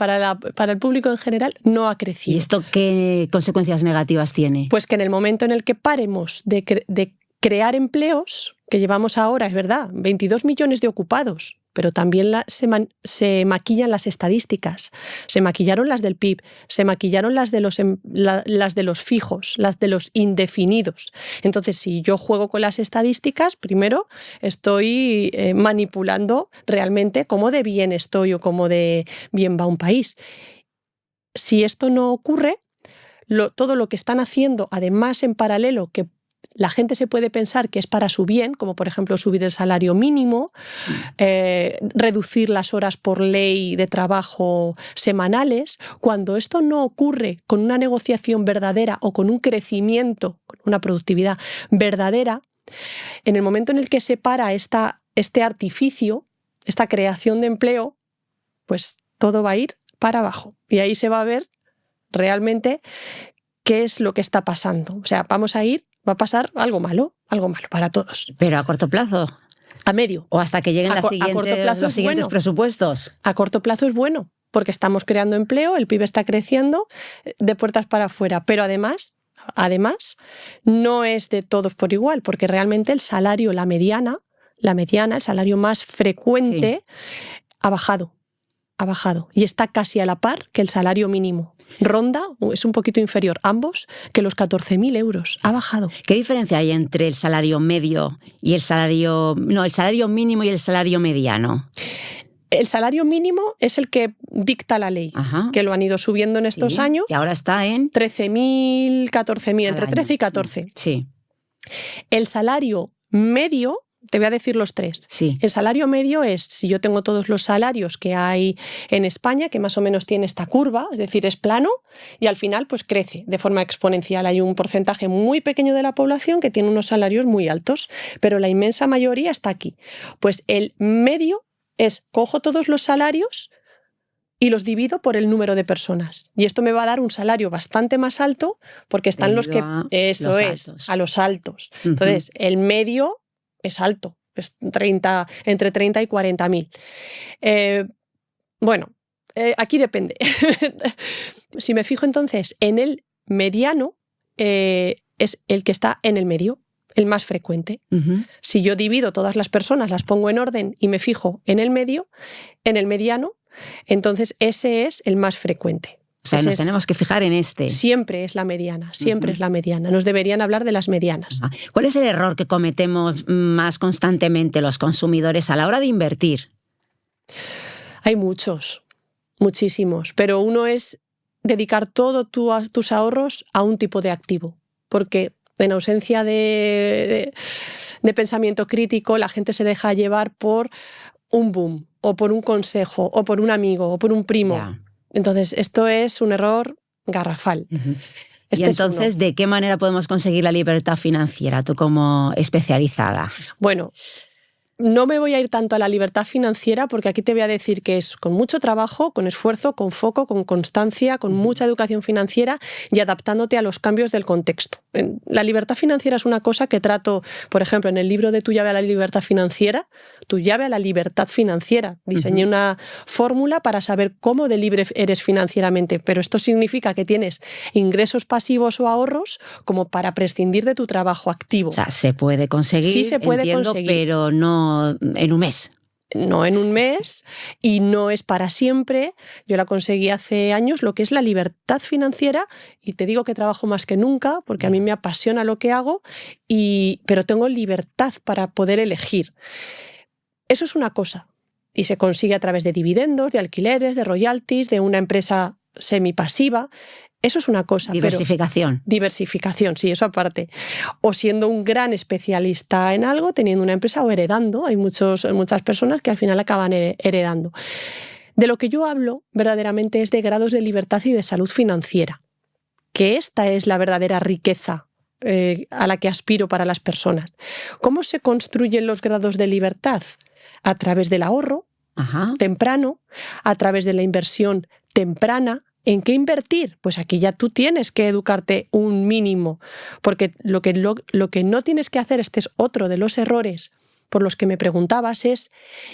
el público en general no ha crecido. ¿Y esto qué consecuencias negativas tiene? Pues que en el momento en el que paremos de crear empleos, que llevamos ahora, es verdad, 22 millones de ocupados, pero también se maquillan las estadísticas, se maquillaron las del PIB, se maquillaron las de los fijos, las de los indefinidos. Entonces, si yo juego con las estadísticas, primero estoy manipulando realmente cómo de bien estoy o cómo de bien va un país. Si esto no ocurre, todo lo que están haciendo, además en paralelo, que la gente se puede pensar que es para su bien, como por ejemplo subir el salario mínimo, reducir las horas por ley de trabajo semanales, cuando esto no ocurre con una negociación verdadera o con un crecimiento, con una productividad verdadera, en el momento en el que se para este artificio, esta creación de empleo, pues todo va a ir para abajo. Y ahí se va a ver realmente qué es lo que está pasando. O sea, va a pasar algo malo para todos. Pero a corto plazo. A medio. O hasta que lleguen los siguientes presupuestos. A corto plazo es bueno, porque estamos creando empleo, el PIB está creciendo de puertas para afuera. Pero además, no es de todos por igual, porque realmente el salario, la mediana, el salario más frecuente, sí, ha bajado. Y está casi a la par que el salario mínimo. Ronda, es un poquito inferior, ambos, que los 14.000 euros. Ha bajado. ¿Qué diferencia hay entre el salario medio y el salario mínimo y el salario mediano? El salario mínimo es el que dicta la ley, ajá, que lo han ido subiendo en estos años. Y ahora está en 13.000, 14.000, entre 13 y 14. Sí. El salario medio, te voy a decir los tres. Sí. El salario medio es, si yo tengo todos los salarios que hay en España, que más o menos tiene esta curva, es decir, es plano, y al final pues crece de forma exponencial. Hay un porcentaje muy pequeño de la población que tiene unos salarios muy altos, pero la inmensa mayoría está aquí. Pues el medio es, cojo todos los salarios y los divido por el número de personas. Y esto me va a dar un salario bastante más alto porque están los que... Eso es, a los altos. Uh-huh. Entonces, el medio es alto, es entre 30 y 40.000. Aquí depende. Si me fijo entonces en el mediano, es el que está en el medio, el más frecuente. Uh-huh. Si yo divido todas las personas, las pongo en orden y me fijo en el medio, en el mediano, entonces ese es el más frecuente. O sea, nos tenemos que fijar en este. Siempre es la mediana, siempre es la mediana. Nos deberían hablar de las medianas. ¿Cuál es el error que cometemos más constantemente los consumidores a la hora de invertir? Hay muchos, muchísimos, pero uno es dedicar todos tus ahorros a un tipo de activo, porque en ausencia de pensamiento crítico, la gente se deja llevar por un boom, o por un consejo, o por un amigo, o por un primo. Yeah. Entonces, esto es un error garrafal. Uh-huh. Y entonces, ¿de qué manera podemos conseguir la libertad financiera, tú como especializada? Bueno, no me voy a ir tanto a la libertad financiera porque aquí te voy a decir que es con mucho trabajo, con esfuerzo, con foco, con constancia, con mucha educación financiera y adaptándote a los cambios del contexto. La libertad financiera es una cosa que trato, por ejemplo, en el libro de Tu llave a la libertad financiera, diseñé una fórmula para saber cómo de libre eres financieramente, pero esto significa que tienes ingresos pasivos o ahorros como para prescindir de tu trabajo activo. O sea, se puede conseguir, sí se puede conseguir, pero no en un mes. No en un mes y no es para siempre. Yo la conseguí hace años, lo que es la libertad financiera, y te digo que trabajo más que nunca porque a mí me apasiona lo que hago, pero tengo libertad para poder elegir. Eso es una cosa y se consigue a través de dividendos, de alquileres, de royalties, de una empresa semipasiva. Eso es una cosa. Diversificación. Diversificación, sí, eso aparte. O siendo un gran especialista en algo, teniendo una empresa o heredando. Hay muchas personas que al final acaban heredando. De lo que yo hablo verdaderamente es de grados de libertad y de salud financiera. Que esta es la verdadera riqueza a la que aspiro para las personas. ¿Cómo se construyen los grados de libertad? A través del ahorro, ajá, temprano, a través de la inversión temprana. ¿En qué invertir? Pues aquí ya tú tienes que educarte un mínimo, porque lo que no tienes que hacer, este es otro de los errores por los que me preguntabas, es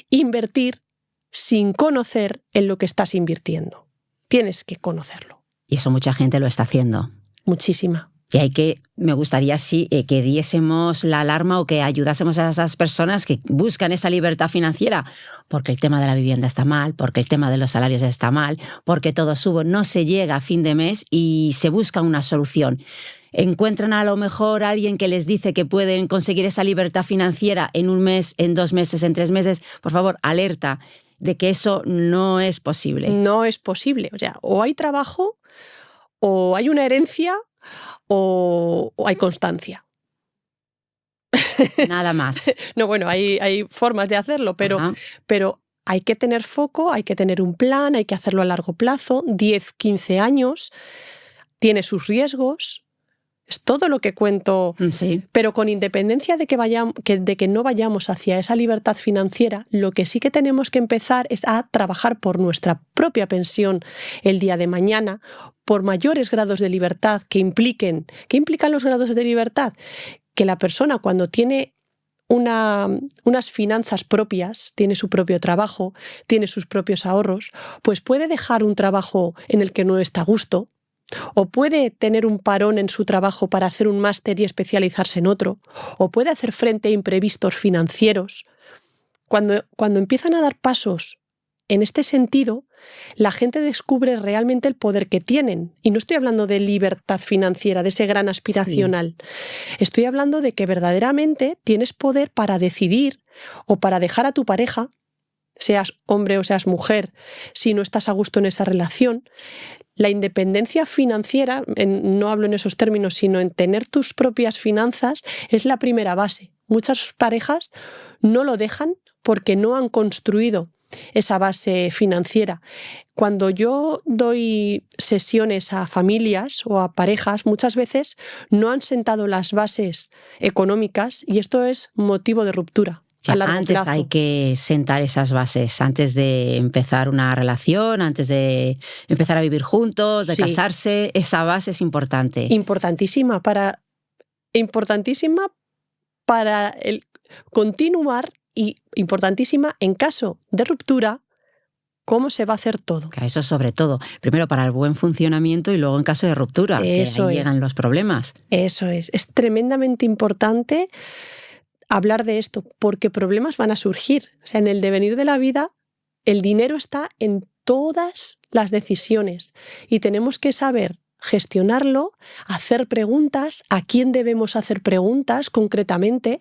invertir sin conocer en lo que estás invirtiendo. Tienes que conocerlo. Y eso mucha gente lo está haciendo. Muchísima. Y me gustaría que diésemos la alarma o que ayudásemos a esas personas que buscan esa libertad financiera, porque el tema de la vivienda está mal, porque el tema de los salarios está mal, porque todo sube, no se llega a fin de mes y se busca una solución. Encuentran a lo mejor a alguien que les dice que pueden conseguir esa libertad financiera en 1 mes, en 2 meses, en 3 meses, por favor, alerta de que eso no es posible. No es posible. O sea, o hay trabajo, o hay una herencia, o hay constancia. Nada más. No, bueno, hay formas de hacerlo, pero hay que tener foco, hay que tener un plan, hay que hacerlo a largo plazo, 10, 15 años, tiene sus riesgos, es todo lo que cuento, sí. Pero con independencia de que no vayamos hacia esa libertad financiera, lo que sí que tenemos que empezar es a trabajar por nuestra propia pensión el día de mañana, por mayores grados de libertad ¿Qué implican los grados de libertad? Que la persona cuando tiene unas finanzas propias, tiene su propio trabajo, tiene sus propios ahorros, pues puede dejar un trabajo en el que no está a gusto, o puede tener un parón en su trabajo para hacer un máster y especializarse en otro, o puede hacer frente a imprevistos financieros. Cuando empiezan a dar pasos en este sentido, la gente descubre realmente el poder que tienen. Y no estoy hablando de libertad financiera, de ese gran aspiracional. Sí. Estoy hablando de que verdaderamente tienes poder para decidir o para dejar a tu pareja, seas hombre o seas mujer, si no estás a gusto en esa relación. La independencia financiera, no hablo en esos términos, sino en tener tus propias finanzas, es la primera base. Muchas parejas no lo dejan porque no han construido esa base financiera. Cuando yo doy sesiones a familias o a parejas, muchas veces no han sentado las bases económicas y esto es motivo de ruptura. Antes hay que sentar esas bases, antes de empezar una relación, antes de empezar a vivir juntos, de casarse, esa base es importante. Importantísima para el continuar y importantísima en caso de ruptura, cómo se va a hacer todo. Eso sobre todo, primero para el buen funcionamiento y luego en caso de ruptura, eso que ahí llegan los problemas. Eso es tremendamente importante hablar de esto, porque problemas van a surgir. O sea, en el devenir de la vida, el dinero está en todas las decisiones y tenemos que saber gestionarlo, hacer preguntas, a quién debemos hacer preguntas concretamente.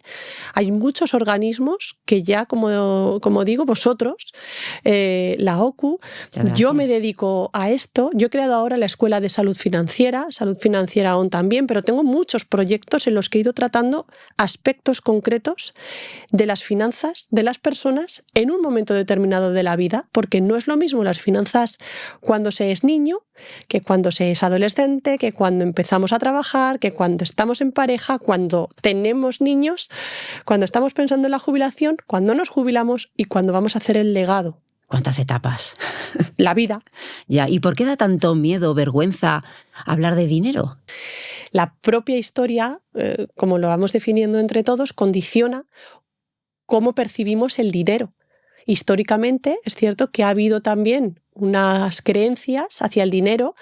Hay muchos organismos que ya, como digo, vosotros, la OCU, yo me dedico a esto. Yo he creado ahora la Escuela de Salud Financiera ON también, pero tengo muchos proyectos en los que he ido tratando aspectos concretos de las finanzas de las personas en un momento determinado de la vida, porque no es lo mismo las finanzas cuando se es niño que cuando se es adolescente, que cuando empezamos a trabajar, que cuando estamos en pareja, cuando tenemos niños, cuando estamos pensando en la jubilación, cuando nos jubilamos y cuando vamos a hacer el legado. ¿Cuántas etapas? La vida. Ya, ¿y por qué da tanto miedo o vergüenza hablar de dinero? La propia historia, como lo vamos definiendo entre todos, condiciona cómo percibimos el dinero. Históricamente es cierto que ha habido también unas creencias hacia el dinero,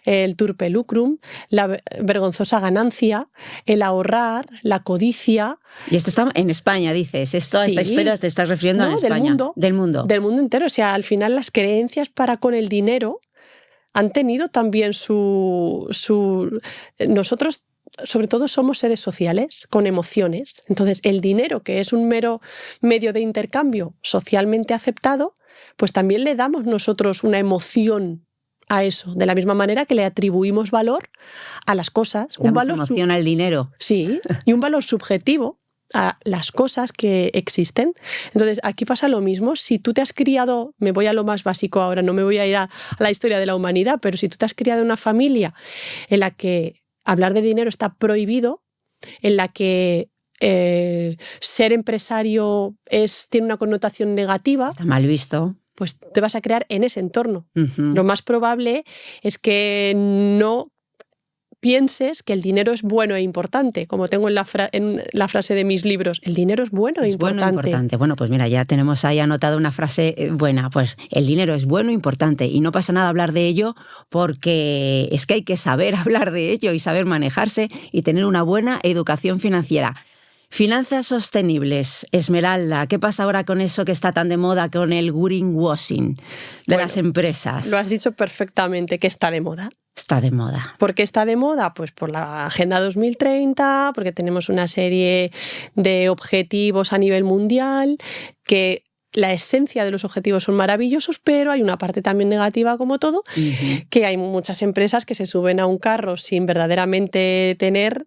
el turpe lucrum, la vergonzosa ganancia, el ahorrar, la codicia. Y esto está en España, dices. Esta historia te estás refiriendo a España. Del mundo. Del mundo entero. O sea, al final las creencias para con el dinero han tenido también nosotros sobre todo somos seres sociales con emociones. Entonces, el dinero, que es un mero medio de intercambio socialmente aceptado, pues también le damos nosotros una emoción a eso, de la misma manera que le atribuimos valor a las cosas. Un valor emoción al dinero. Sí, y un valor subjetivo a las cosas que existen. Entonces, aquí pasa lo mismo. Si tú te has criado, me voy a lo más básico ahora, no me voy a ir a la historia de la humanidad, pero si tú te has criado en una familia en la que hablar de dinero está prohibido, en la que ser empresario tiene una connotación negativa. Está mal visto. Pues te vas a crear en ese entorno. Uh-huh. Lo más probable es que no pienses que el dinero es bueno e importante, como tengo en la frase de mis libros, el dinero es bueno e importante. Bueno e importante. Bueno, pues mira, ya tenemos ahí anotada una frase buena, pues el dinero es bueno e importante y no pasa nada hablar de ello porque es que hay que saber hablar de ello y saber manejarse y tener una buena educación financiera. Finanzas sostenibles. Esmeralda, ¿qué pasa ahora con eso que está tan de moda, con el greenwashing de las empresas? Lo has dicho perfectamente, que está de moda. Está de moda. ¿Por qué está de moda? Pues por la Agenda 2030, porque tenemos una serie de objetivos a nivel mundial que la esencia de los objetivos son maravillosos, pero hay una parte también negativa como todo, que hay muchas empresas que se suben a un carro sin verdaderamente tener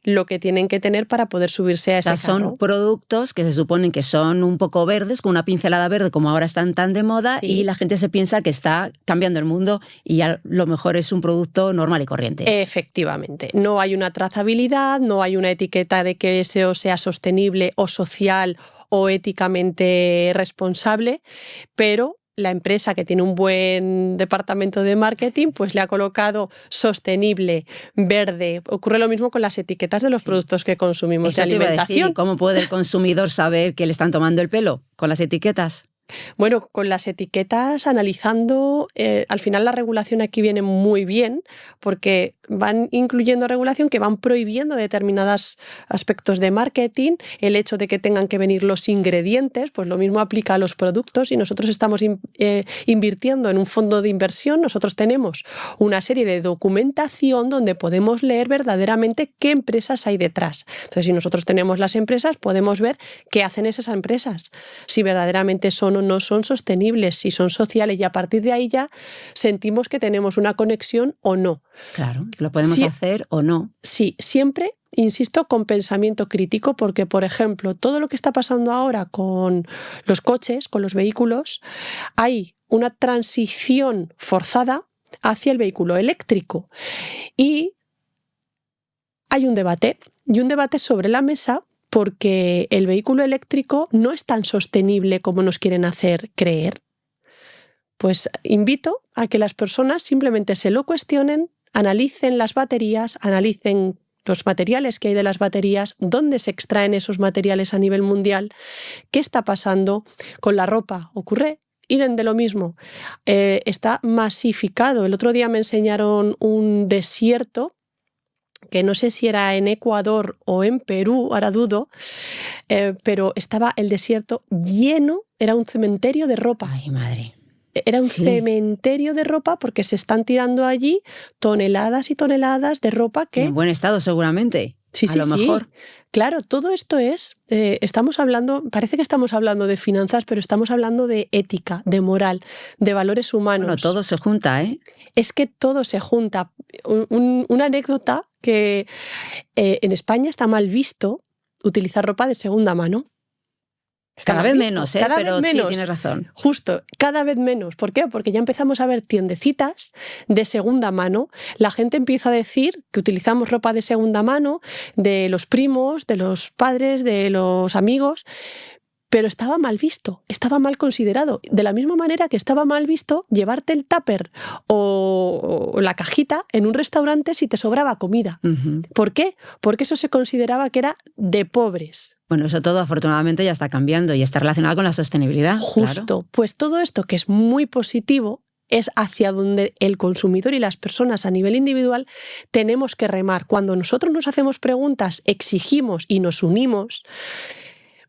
lo que tienen que tener para poder subirse a ese carro. Son productos que se suponen que son un poco verdes, con una pincelada verde, como ahora están tan de moda, y la gente se piensa que está cambiando el mundo y a lo mejor es un producto normal y corriente. Efectivamente. No hay una trazabilidad, no hay una etiqueta de que eso sea sostenible o social o éticamente responsable, pero la empresa que tiene un buen departamento de marketing pues le ha colocado sostenible, verde. Ocurre lo mismo con las etiquetas de los productos que consumimos de alimentación. Te iba a decir, ¿cómo puede el consumidor saber que le están tomando el pelo con las etiquetas? Bueno, con las etiquetas, analizando, al final la regulación aquí viene muy bien porque van incluyendo regulación que van prohibiendo determinados aspectos de marketing, el hecho de que tengan que venir los ingredientes, pues lo mismo aplica a los productos y nosotros estamos invirtiendo en un fondo de inversión, nosotros tenemos una serie de documentación donde podemos leer verdaderamente qué empresas hay detrás. Entonces, si nosotros tenemos las empresas, podemos ver qué hacen esas empresas, si verdaderamente son o no son sostenibles, si son sociales, y a partir de ahí ya sentimos que tenemos una conexión o no. Claro, lo podemos hacer o no. Sí, siempre, insisto, con pensamiento crítico, porque, por ejemplo, todo lo que está pasando ahora con los coches, con los vehículos, hay una transición forzada hacia el vehículo eléctrico. Y hay un debate sobre la mesa, porque el vehículo eléctrico no es tan sostenible como nos quieren hacer creer. Pues invito a que las personas simplemente se lo cuestionen, analicen las baterías, analicen los materiales que hay de las baterías, dónde se extraen esos materiales a nivel mundial, qué está pasando con la ropa. Ocurre idem de lo mismo. Está masificado. El otro día me enseñaron un desierto que no sé si era en Ecuador o en Perú, ahora dudo, pero estaba el desierto lleno, era un cementerio de ropa. Ay, madre. Era un cementerio de ropa porque se están tirando allí toneladas y toneladas de ropa que... En buen estado seguramente. Sí, a lo mejor. Claro, todo esto es, estamos hablando, parece que estamos hablando de finanzas, pero estamos hablando de ética, de moral, de valores humanos. Bueno, todo se junta, ¿eh? Es que todo se junta. Una anécdota que en España está mal visto utilizar ropa de segunda mano. Cada vez menos, pero sí, tienes razón. Justo, cada vez menos. ¿Por qué? Porque ya empezamos a ver tiendecitas de segunda mano. La gente empieza a decir que utilizamos ropa de segunda mano, de los primos, de los padres, de los amigos, pero estaba mal visto, estaba mal considerado. De la misma manera que estaba mal visto llevarte el tupper o la cajita en un restaurante si te sobraba comida. ¿Por qué? Porque eso se consideraba que era de pobres. Bueno, eso todo afortunadamente ya está cambiando y está relacionado con la sostenibilidad. Justo, claro. Pues todo esto que es muy positivo es hacia donde el consumidor y las personas a nivel individual tenemos que remar. Cuando nosotros nos hacemos preguntas, exigimos y nos unimos,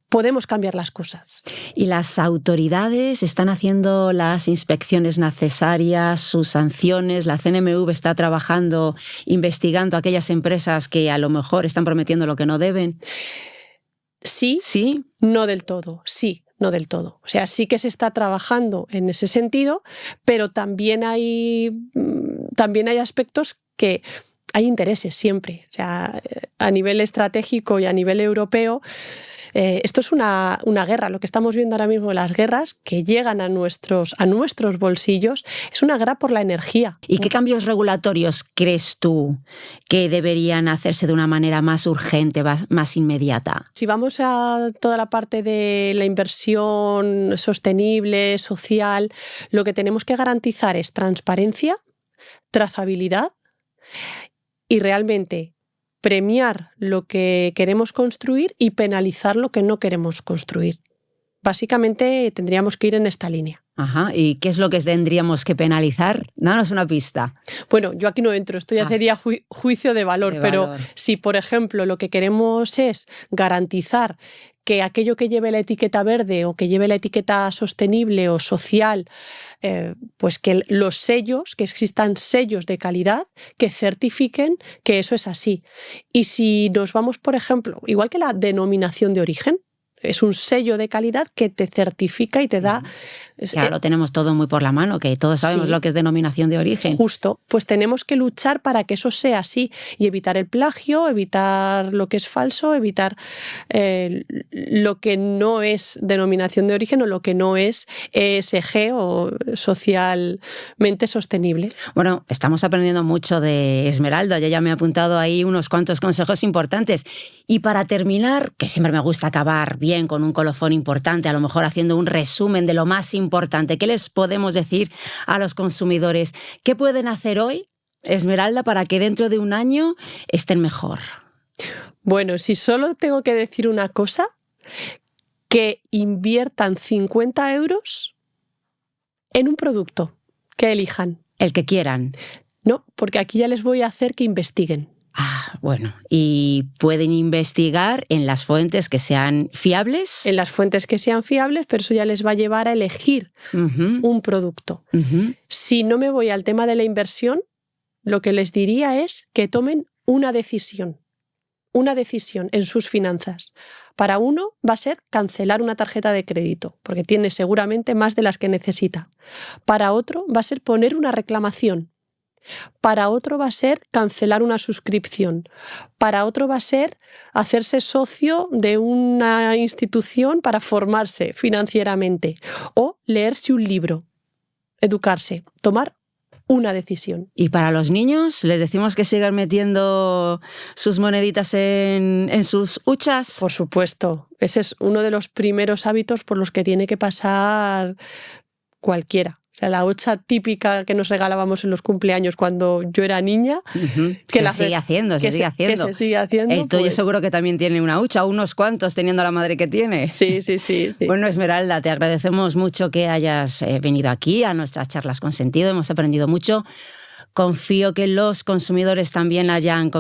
podemos cambiar las cosas. ¿Y las autoridades están haciendo las inspecciones necesarias, sus sanciones? ¿La CNMV está trabajando, investigando a aquellas empresas que a lo mejor están prometiendo lo que no deben? Sí, no del todo, sí. No del todo. O sea, sí que se está trabajando en ese sentido, pero también hay aspectos que hay intereses siempre. O sea, a nivel estratégico y a nivel europeo, esto es una guerra. Lo que estamos viendo ahora mismo, las guerras que llegan a nuestros bolsillos, es una guerra por la energía. ¿Y qué cambios regulatorios crees tú que deberían hacerse de una manera más urgente, más inmediata? Si vamos a toda la parte de la inversión sostenible, social, lo que tenemos que garantizar es transparencia, trazabilidad y realmente premiar lo que queremos construir y penalizar lo que no queremos construir. Básicamente tendríamos que ir en esta línea. Ajá. ¿Y qué es lo que tendríamos que penalizar? Danos una pista. Bueno, yo aquí no entro, esto ya sería juicio de valor, pero si, por ejemplo, lo que queremos es garantizar que aquello que lleve la etiqueta verde o que lleve la etiqueta sostenible o social, pues que los sellos, que existan sellos de calidad que certifiquen que eso es así. Y si nos vamos, por ejemplo, igual que la denominación de origen, es un sello de calidad que te certifica y te da... Ya lo tenemos todo muy por la mano, que todos sabemos lo que es denominación de origen. Justo, pues tenemos que luchar para que eso sea así y evitar el plagio, evitar lo que es falso, evitar lo que no es denominación de origen o lo que no es ESG o socialmente sostenible. Bueno, estamos aprendiendo mucho de Esmeralda, yo ya me he apuntado ahí unos cuantos consejos importantes. Y para terminar, que siempre me gusta acabar bien con un colofón importante, a lo mejor haciendo un resumen de lo más importante, ¿qué les podemos decir a los consumidores? ¿Qué pueden hacer hoy, Esmeralda, para que dentro de un año estén mejor? Bueno, si solo tengo que decir una cosa, que inviertan 50 euros en un producto que elijan. El que quieran. No, porque aquí ya les voy a hacer que investiguen. Bueno, y pueden investigar en las fuentes que sean fiables. En las fuentes que sean fiables, pero eso ya les va a llevar a elegir un producto. Si no me voy al tema de la inversión, lo que les diría es que tomen una decisión en sus finanzas. Para uno va a ser cancelar una tarjeta de crédito, porque tiene seguramente más de las que necesita. Para otro va a ser poner una reclamación. Para otro va a ser cancelar una suscripción. Para otro va a ser hacerse socio de una institución para formarse financieramente o leerse un libro, educarse, tomar una decisión. ¿Y para los niños les decimos que sigan metiendo sus moneditas en sus huchas? Por supuesto. Ese es uno de los primeros hábitos por los que tiene que pasar cualquiera. O sea, la hucha típica que nos regalábamos en los cumpleaños cuando yo era niña. Que se sigue haciendo. Que se sigue haciendo. El tuyo seguro que también tiene una hucha, unos cuantos teniendo la madre que tiene. Sí. Bueno, Esmeralda, te agradecemos mucho que hayas venido aquí a nuestras charlas con sentido. Hemos aprendido mucho. Confío que los consumidores también hayan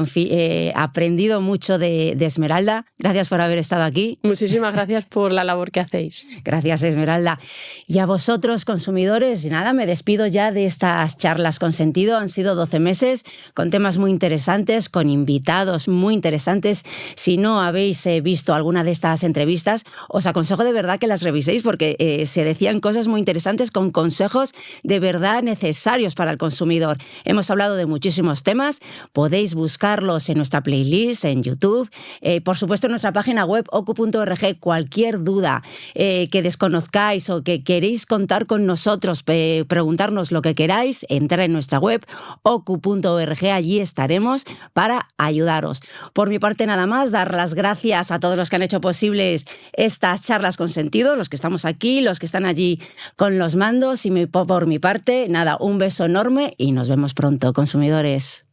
aprendido mucho de Esmeralda. Gracias por haber estado aquí. Muchísimas gracias por la labor que hacéis. Gracias, Esmeralda. Y a vosotros, consumidores, nada, me despido ya de estas charlas con sentido. Han sido 12 meses con temas muy interesantes, con invitados muy interesantes. Si no habéis visto alguna de estas entrevistas, os aconsejo de verdad que las reviséis porque se decían cosas muy interesantes con consejos de verdad necesarios para el consumidor. Hemos hablado de muchísimos temas, podéis buscarlos en nuestra playlist, en YouTube, por supuesto en nuestra página web ocu.org. Cualquier duda que desconozcáis o que queréis contar con nosotros, preguntarnos lo que queráis, entrad en nuestra web ocu.org, allí estaremos para ayudaros. Por mi parte nada más, dar las gracias a todos los que han hecho posibles estas charlas con sentido, los que estamos aquí, los que están allí con los mandos, y por mi parte, nada, un beso enorme y nos vemos pronto, consumidores.